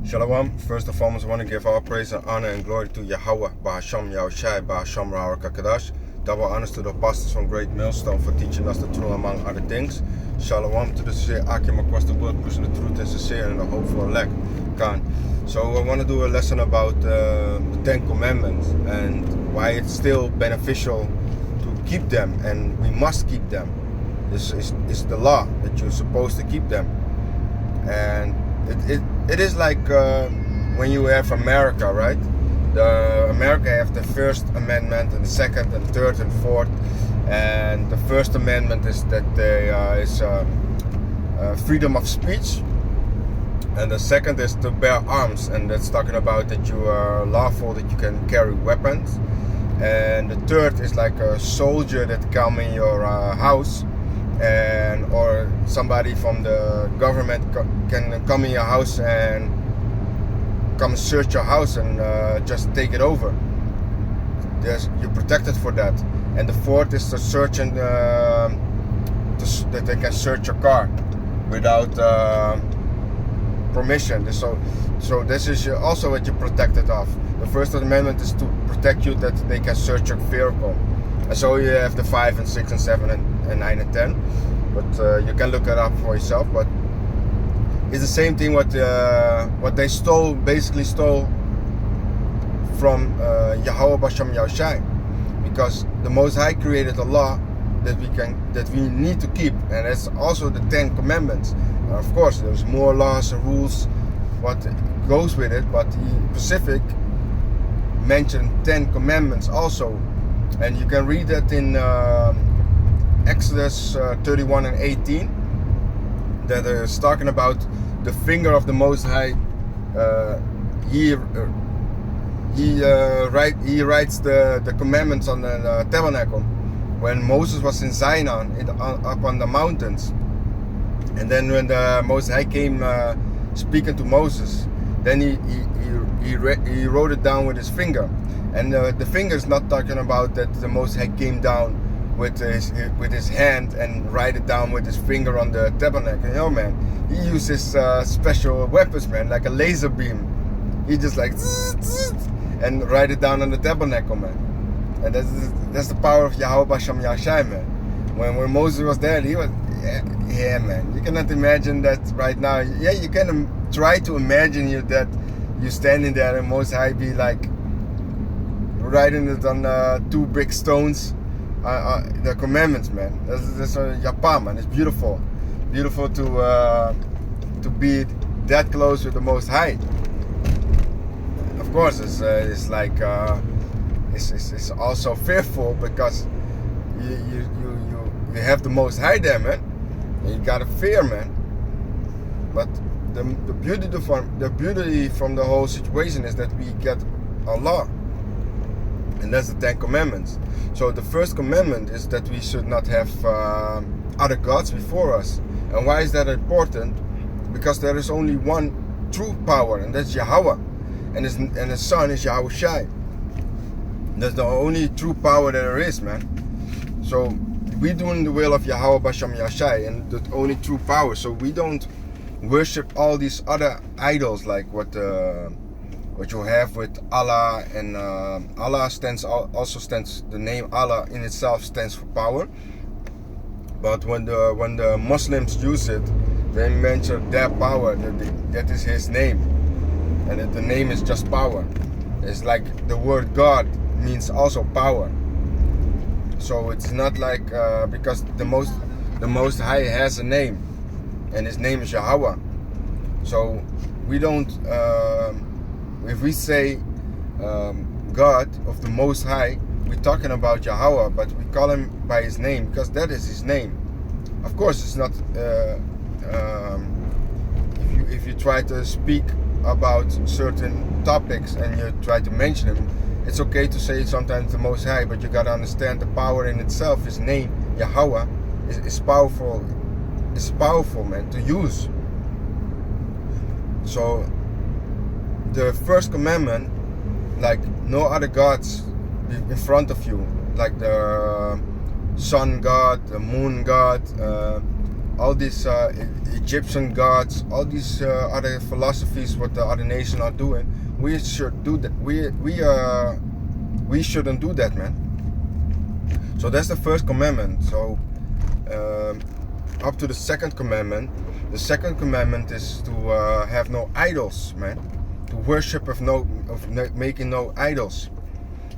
Shalom. First and foremost, I want to give all praise and honor and glory to Yahweh, Bahasham Yahushai, Bahasham Ra'arakakadash. Double honors to the apostles from Great Millstone for teaching us the truth among other things. Shalom to the sincere Akim across the world, pushing the truth and sincere and the hope for elect. Khan. So I want to do a lesson about the Ten Commandments and why it's still beneficial to keep them, and we must keep them. This is the law that you're supposed to keep them. And it is like when you have America, right? America have the First Amendment and the Second and Third and Fourth. And the First Amendment is that there is freedom of speech, and the second is to bear arms, and that's talking about that you are lawful, that you can carry weapons. And the third is like a soldier that come in your house, and or somebody from the government can come in your house and come search your house and just take it over. You're protected for that. And the fourth is to search and that they can search your car without permission. So this is also what you're protected of. The First Amendment is to protect you, that they can search your vehicle. And so you have the 5 and 6 and 7 and 9 and 10. But you can look it up for yourself. But it's the same thing what they basically stole from Yahweh Basham Yahushai, because the Most High created a law that we need to keep, and that's also the Ten Commandments. Of course, there's more laws and rules what goes with it, but the Pacific mentioned 10 Commandments also, and you can read that in Exodus 31 and 18. That is talking about the finger of the Most High. He writes the commandments on the tabernacle when Moses was in Zion up on the mountains. And then when the Most High came speaking to Moses, then he wrote it down with his finger. And the finger is not talking about that the Most High came down with his hand and write it down with his finger on the tabernacle. You know, man, he uses special weapons, man, like a laser beam. He just like and write it down on the tabernacle, man. And that's the power of Yahweh Basham Yahushai, man. When Moses was there, he was, yeah, man. You cannot imagine that right now. Yeah, you can try to imagine that you standing there and Most High be like writing it on 2 big stones. The commandments, man. That's Yapa, man. It's beautiful to be that close with the Most High. Of course, it's like it's also fearful, because you have the Most High there, man. And you gotta fear, man. But the beauty from the whole situation is that we get Allah, and that's the Ten Commandments. So the first commandment is that we should not have other gods before us. And why is that important? Because there is only one true power, and that's Yahweh. And his son is Yahushai. That's the only true power that there is, man. So we're doing the will of Yahweh Basham Yahushai, and the only true power. So we don't worship all these other idols like what you have with Allah. And Allah also stands, the name Allah in itself stands for power. But when the Muslims use it, they mention their power, that is his name. And the name is just power. It's like the word God means also power. So it's not like because the most High has a name, and his name is Yahweh. So we don't. If we say God of the Most High, we're talking about Yahweh, but we call him by his name because that is his name. Of course, it's not. If you try to speak about certain topics and you try to mention him, it's okay to say sometimes the Most High, but you gotta understand the power in itself. His name, Yahweh, is powerful. It's powerful, man, to use. So the first commandment, like no other gods in front of you, like the sun god, the moon god, all these Egyptian gods, all these other philosophies, what the other nations are doing, we should do that. We shouldn't do that, man. So that's the first commandment. So up to the second commandment. The second commandment is to have no idols, man. To worship making no idols.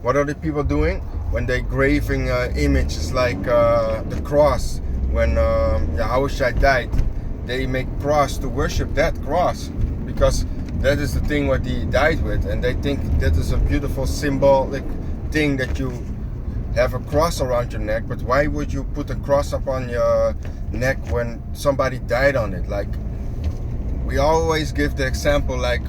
What are the people doing when they graving images like the cross? When Yahushua died, they make cross to worship that cross, because that is the thing what he died with, and they think that is a beautiful symbolic thing that you have a cross around your neck. But why would you put a cross up on your neck when somebody died on it? Like, we always give the example, like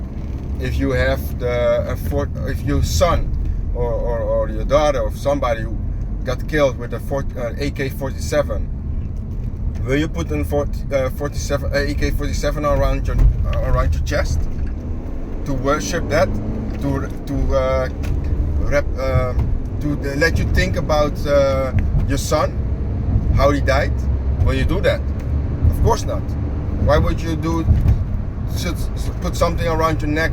if you have if your son or your daughter of somebody who got killed with a AK-47, will you put an AK-47 around your chest to worship that, to let you think about your son, how he died? Will you do that? Of course not. Why would you put something around your neck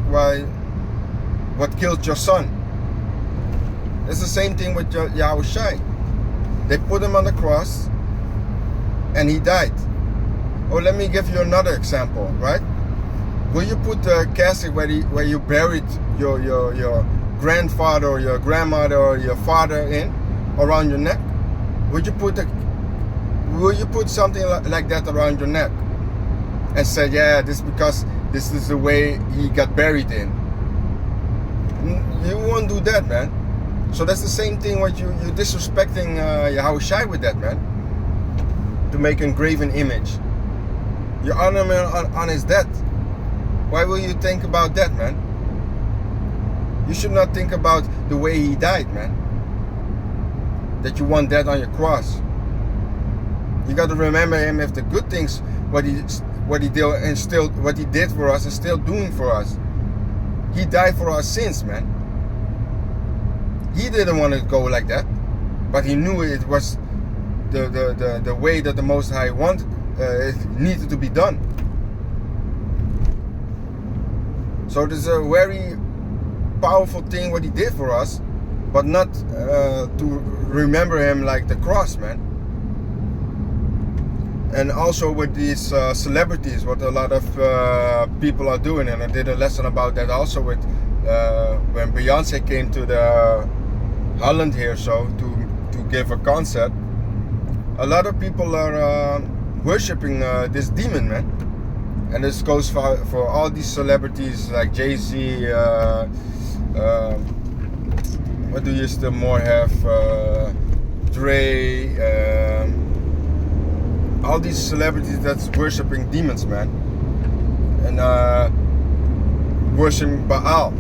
what killed your son? It's the same thing with Yahushua. They put him on the cross and he died. Or let me give you another example, right? Will you put the casket where you buried your grandfather or your grandmother or your father in around your neck? Will you put something like that around your neck and say, yeah, this because this is the way he got buried in? You won't do that, man. So that's the same thing what you're disrespecting Yahushua with that, man. To make an graven image. You honor him on his death. Why will you think about that, man? You should not think about the way he died, man. That you want that on your cross. You got to remember him if the good things what he did and still what he did for us and still doing for us. He died for our sins, man. He didn't want to go like that, but he knew it was the way that the Most High wanted. It needed to be done. So this is a very powerful thing what he did for us, but not to remember him like the cross, man. And also with these celebrities, what a lot of people are doing, and I did a lesson about that also with when Beyonce came to the Holland here, so to give a concert. A lot of people are worshipping this demon, man. And this goes for all these celebrities like Jay-Z, what do you still more have? Dre, all these celebrities that's worshipping demons, man. And worshiping Baal.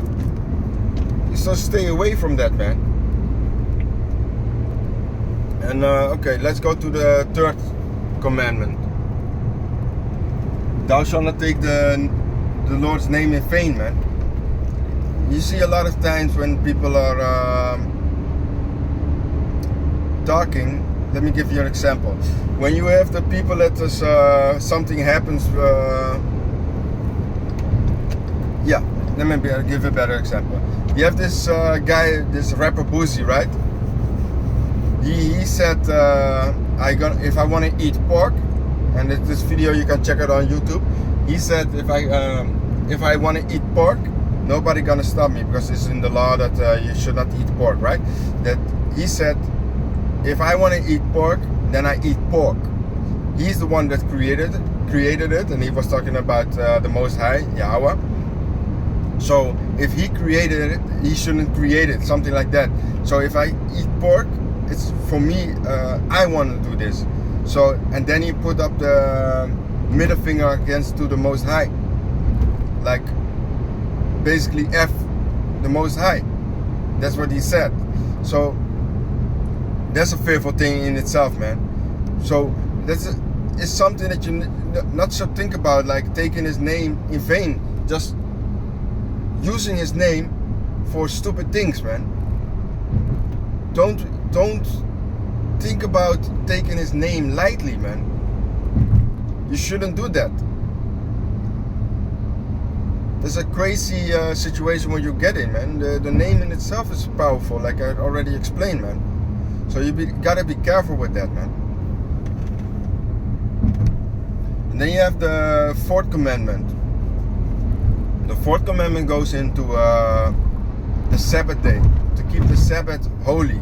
So stay away from that, man. And okay, let's go to the third commandment. Thou shalt not take the Lord's name in vain, man. You see a lot of times when people are talking. Let me give you an example. When you have the people that is, something happens. Yeah, let me give a better example. You have this guy, this rapper Boosie, right? He said, if I want to eat pork, and this video you can check it on YouTube. He said, if I want to eat pork, nobody gonna stop me because it's in the law that you should not eat pork, right? That he said, if I want to eat pork, then I eat pork. He's the one that created it, and he was talking about the Most High, Yahweh. So if he created it, he shouldn't create it, something like that. So if I eat pork, it's for me, I want to do this. So, and then he put up the middle finger against to the Most High, like basically F the Most High. That's what he said. So that's a fearful thing in itself, man. So it's something that you not should think about, like taking his name in vain, just using his name for stupid things, man. Don't think about taking his name lightly, man. You shouldn't do that. There's a crazy situation where you get in, man. The name in itself is powerful, like I already explained, man. So gotta be careful with that, man. And then you have the fourth commandment. The fourth commandment goes into the Sabbath day, to keep the Sabbath holy.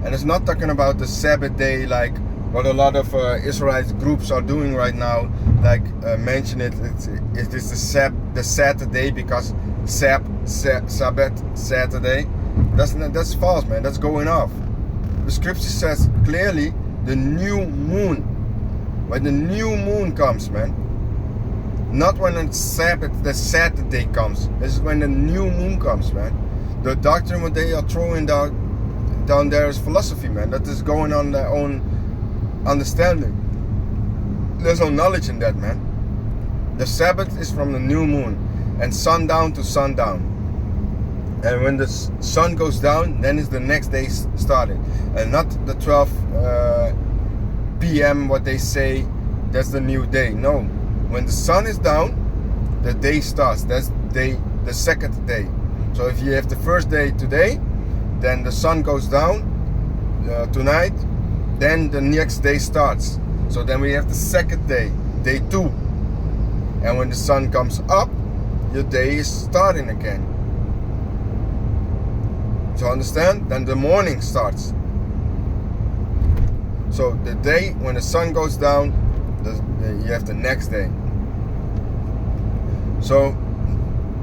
And it's not talking about the Sabbath day like what a lot of Israelite groups are doing right now, like mention it is the Saturday because Sabbath Saturday. That's false, man. That's going off. The scripture says clearly the new moon. When the new moon comes, man. Not when the Saturday comes. This is when the new moon comes, man. The doctrine what they are throwing down there is philosophy, man. That is going on their own understanding. There's no knowledge in that, man. The Sabbath is from the new moon and sundown to sundown. And when the sun goes down, then is the next day started. And not the 12 p.m. what they say, that's the new day. No. When the sun is down, the day starts. That's the second day. So if you have the first day today, then the sun goes down tonight, then the next day starts. So then we have the second day, day 2. And when the sun comes up, your day is starting again. So understand? Then the morning starts. So the day when the sun goes down, you have the next day. So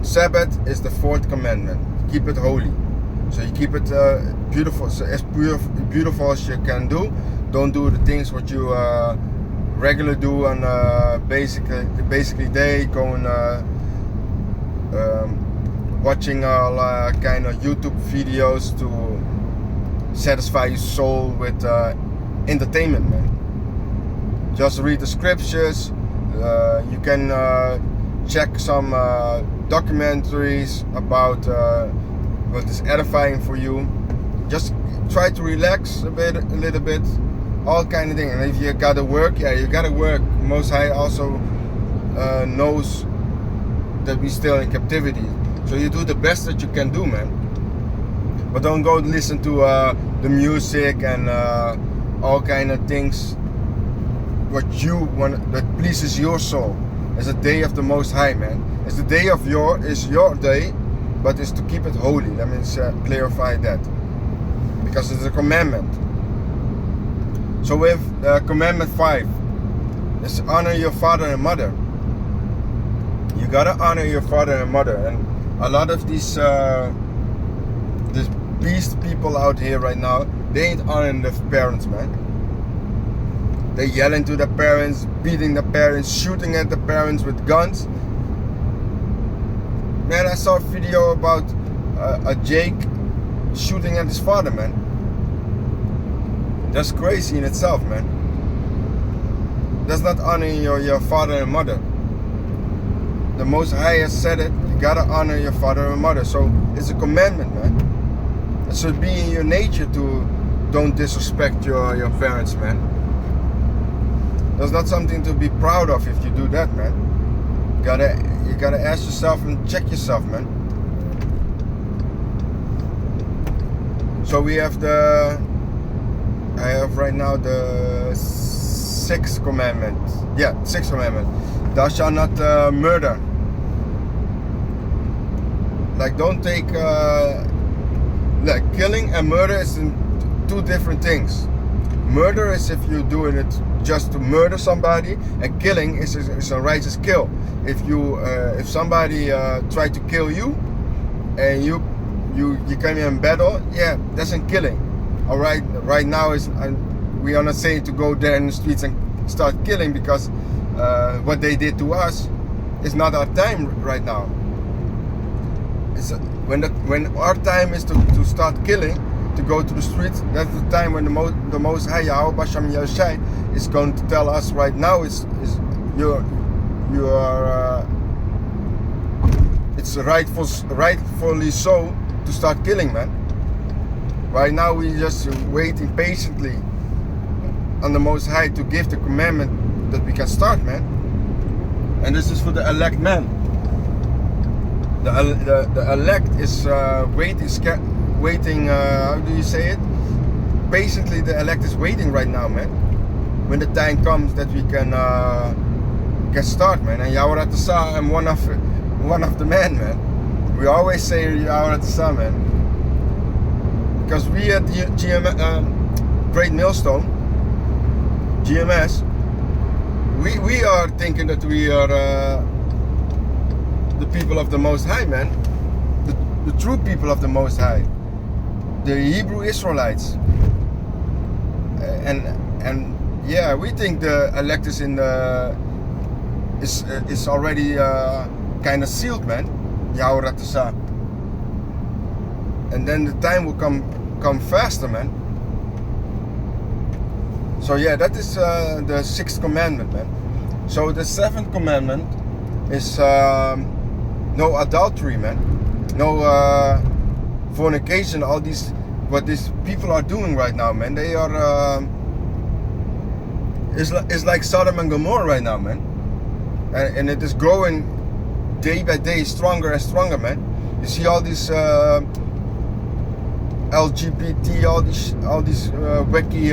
Sabbath is the fourth commandment. Keep it holy. So you keep it beautiful, so as beautiful as you can do. Don't do the things what you regularly do on basically day going watching all kind of YouTube videos to satisfy your soul with entertainment, man. Just read the scriptures. You can check some documentaries about what is edifying for you. Just try to relax a little bit, all kind of thing. And if you gotta work, yeah, you gotta work. Most High also knows that we still in captivity, so you do the best that you can do, man. But don't go listen to the music and all kind of things what you want that pleases your soul. It's a day of the Most High, man. It's the day of your day, but it's to keep it holy. Let me clarify that, because it's a commandment. So with commandment 5, it's honor your father and mother. You gotta honor your father and mother, and a lot of these beast people out here right now, they ain't honoring their parents, man. They yelling to the parents, beating the parents, shooting at the parents with guns. Man, I saw a video about a Jake shooting at his father, man. That's crazy in itself, man. That's not honoring your father and mother. The Most High has said it. You gotta honor your father and mother. So it's a commandment, man. It should be in your nature to don't disrespect your parents, man. That's not something to be proud of if you do that, man. You gotta ask yourself and check yourself, man. So we have I have right now the 6th commandment. Yeah, 6th commandment. Thou shalt not murder. Like, don't take like killing and murder is 2 different things. Murder is if you're doing it just to murder somebody, and killing is a righteous kill. If somebody tried to kill you and you come in battle, yeah, that's in killing. All right, right now we are not saying to go there in the streets and start killing, because what they did to us is not our time right now. When our time is to start killing, to go to the streets, that's the time when the Most High Yahweh Basham Yashai is going to tell us right now it's rightfully so to start killing, man. Right now we just waiting patiently on the Most High to give the commandment that we can start, man. And this is for the elect man. The elect is waiting. How do you say it? Patiently, the elect is waiting right now, man. When the time comes that we can start, man. And Yahweh Ratasa, I'm one of the men, man. We always say Yahweh Ratasa, man. Because we at Great Millstone, GMS, we are thinking that we are the people of the Most High, man. The true people of the Most High. The Hebrew Israelites. And yeah, we think the elect is in the is already kind of sealed, man. Yahweh Ratasa. And then the time will come faster, man. So yeah, that is the 6th commandment, man. So the 7th commandment is no adultery, man. No fornication. All these, what these people are doing right now, man. They are it's like Sodom and Gomorrah right now, man. And it is growing day by day, stronger and stronger, man. You see all these LGBT, all these wacky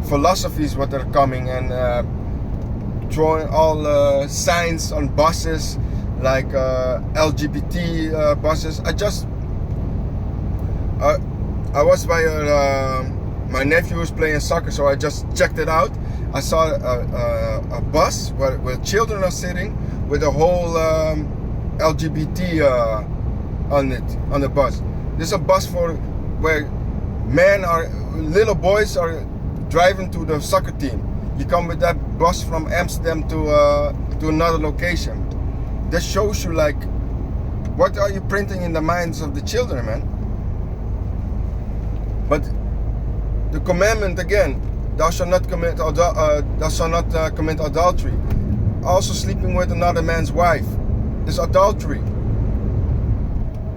philosophies what are coming, and throwing all signs on buses like LGBT buses. I was by my nephew was playing soccer, so I just checked it out. I saw a bus where children are sitting with a whole LGBT on the bus. This is a bus for where little boys are driving to the soccer team. You come with that bus from Amsterdam to another location. That shows you, like, what are you printing in the minds of the children, man? But the commandment again, thou shalt not commit adultery. Also, sleeping with another man's wife is adultery.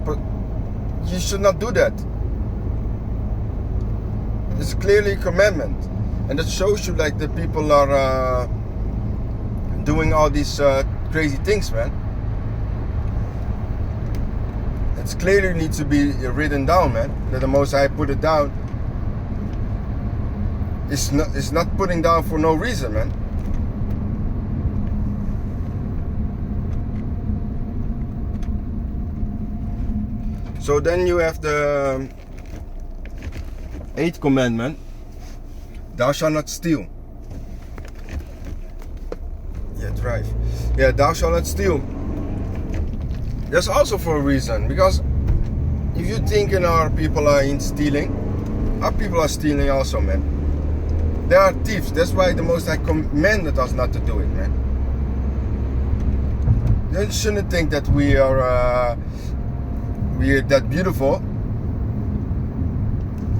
But you should not do that. It's clearly a commandment, and that shows you, like, the people are doing all these crazy things, man. It clearly needs to be written down, man. That the Most High put it down. It's not putting down for no reason, man. So then you have the 8th commandment. Thou shalt not steal. Yeah, drive. Yeah, thou shalt not steal. That's also for a reason. Because if you thinking our people are in stealing, our people are stealing also, man. They are thieves. That's why the Most High commanded us not to do it, man. You shouldn't think that we are that beautiful.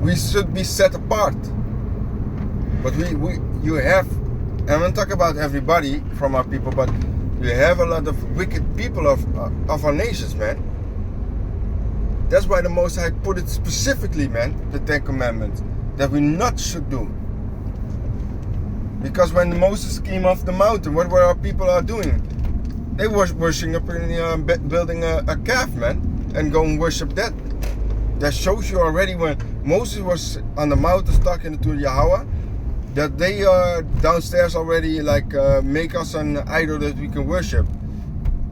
We should be set apart. But you have, and I'm not talking about everybody from our people, but you have a lot of wicked people of our nations, man. That's why the Most High put it specifically, man, the 10 Commandments, that we not should do. Because when Moses came off the mountain, what were our people are doing? They were worshiping up in building a calf, man, and go and worship that. That shows you already when Moses was on the mountain talking to Yahweh, that they are downstairs already, like, make us an idol that we can worship.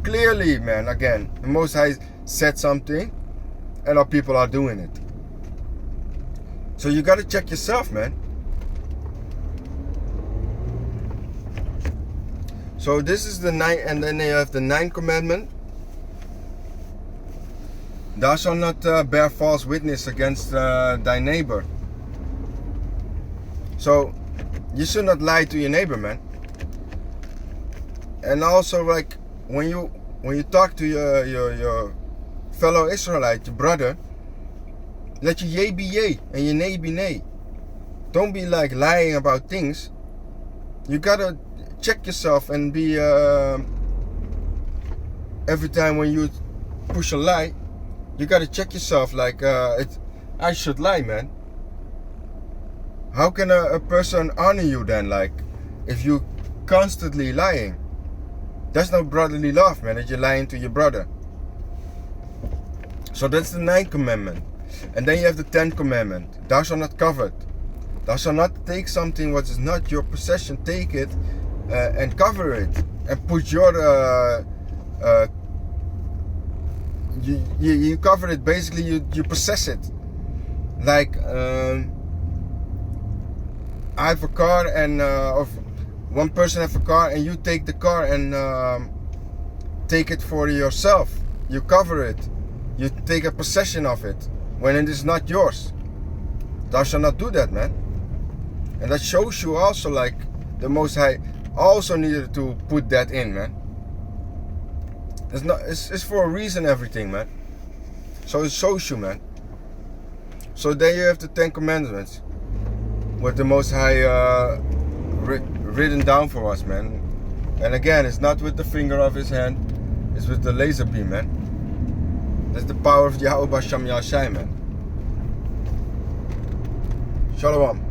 Clearly, man, again, the Most High said something, and our people are doing it. So you gotta check yourself, man. So this is the 9th, and then you have the 9th commandment. Thou shalt not bear false witness against thy neighbor. So you should not lie to your neighbor, man. And also, like, when you talk to your fellow Israelite, your brother, let your yea be yea and your nay be nay. Don't be like lying about things. You gotta check yourself and be every time when you push a lie, you gotta check yourself, like, I should lie, man. How can a person honor you then? Like, if you constantly lying. That's not brotherly love, man, that you're lying to your brother. So that's the 9th commandment. And then you have the 10th commandment. Thou shalt not covet. Thou shalt not take something what is not your possession. Take it and cover it. And put your... you cover it, basically you possess it. Like, I have a car and... of one person have a car and you take the car and take it for yourself. You cover it. You take a possession of it when it is not yours. Thou shalt not do that, man. And that shows you also, like, the Most High also needed to put that in, man. It's for a reason, everything, man. So it shows you, man. So then you have the 10 commandments, with the Most High written down for us, man. And again, it's not with the finger of his hand, it's with the laser beam, man. That's the power of Yahweh Basham Yashai, man. Shalom.